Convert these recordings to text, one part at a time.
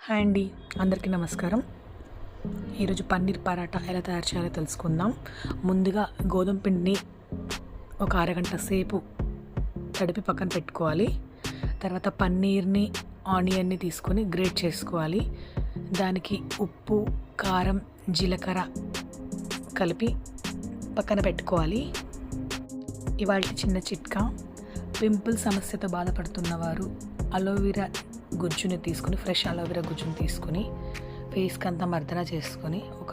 Hi అండి, అందరికీ నమస్కారం. ఈరోజు పన్నీర్ పరాటా ఎలా తయారు చేయాలో తెలుసుకుందాం. ముందుగా గోధుమ పిండిని ఒక అరగంట సేపు తడిపి పక్కన పెట్టుకోవాలి. తర్వాత పన్నీర్ని, ఆనియన్ని తీసుకొని గ్రేట్ చేసుకోవాలి. దానికి ఉప్పు, కారం, జీలకర్ర కలిపి పక్కన పెట్టుకోవాలి. ఇవాళ చిన్న చిట్కా: పింపుల్ సమస్యతో బాధపడుతున్నవారు అలోవెరా గుజ్జుని తీసుకుని, ఫ్రెష్ అలోవెరా గుజ్జుని తీసుకుని ఫేస్కి అంతా మర్దన చేసుకొని ఒక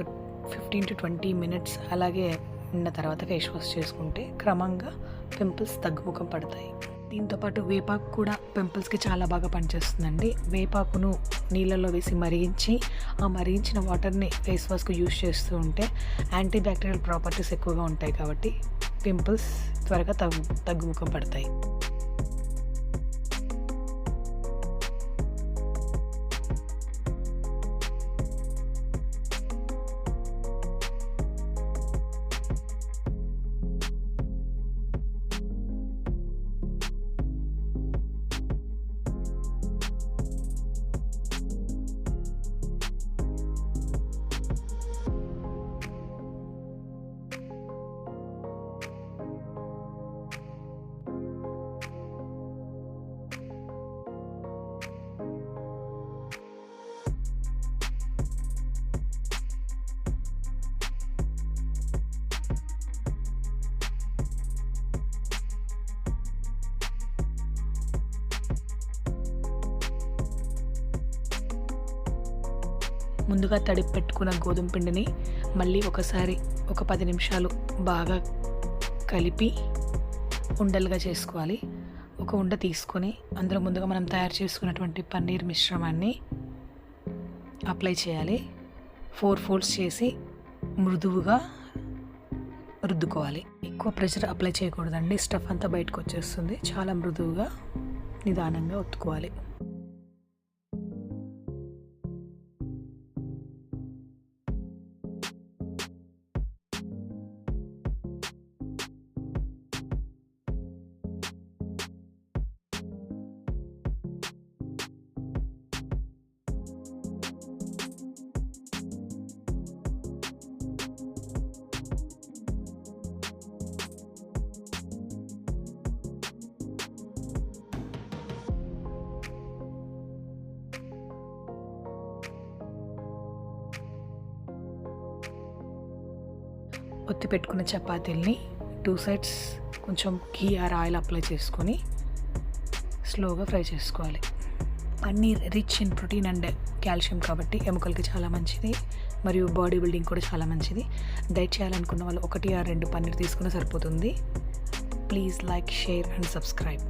15 to 20 minutes అలాగే ఉన్న తర్వాత ఫేస్ వాష్ చేసుకుంటే క్రమంగా పింపుల్స్ తగ్గుముఖం పడతాయి. దీంతోపాటు వేపాకు కూడా పింపుల్స్కి చాలా బాగా పనిచేస్తుందండి. వేపాకును నీళ్ళల్లో వేసి మరిగించి, ఆ మరిగించిన వాటర్ని ఫేస్ వాష్కు యూజ్ చేస్తూ ఉంటే యాంటీ బ్యాక్టీరియల్ ప్రాపర్టీస్ ఎక్కువగా ఉంటాయి కాబట్టి పింపుల్స్ త్వరగా తగ్గుముఖం పడతాయి. ముందుగా తడిపి పెట్టుకున్న గోధుమ పిండిని మళ్ళీ ఒకసారి ఒక 10 నిమిషాలు బాగా కలిపి ఉండలుగా చేసుకోవాలి. ఒక ఉండ తీసుకొని అందులో ముందుగా మనం తయారు చేసుకున్నటువంటి పన్నీర్ మిశ్రమాన్ని అప్లై చేయాలి. 4 folds చేసి మృదువుగా రుద్దుకోవాలి. ఎక్కువ ప్రెషర్ అప్లై చేయకూడదండి, స్టఫ్ అంతా బయటకు వచ్చేస్తుంది. చాలా మృదువుగా నిదానంగా ఒత్తుకోవాలి. ఒత్తి పెట్టుకున్న చపాతీల్ని 2 sides కొంచెం ఘీ ఆర్ ఆయిల్ అప్లై చేసుకొని స్లోగా ఫ్రై చేసుకోవాలి. Paneer rich in protein and calcium కాబట్టి ఎముకలకి చాలా మంచిది, మరియు బాడీ బిల్డింగ్ కూడా చాలా మంచిది. డైట్ చేయాలనుకున్న వాళ్ళు 1 or 2 పన్నీర్ తీసుకున్న సరిపోతుంది. Please like, share and subscribe.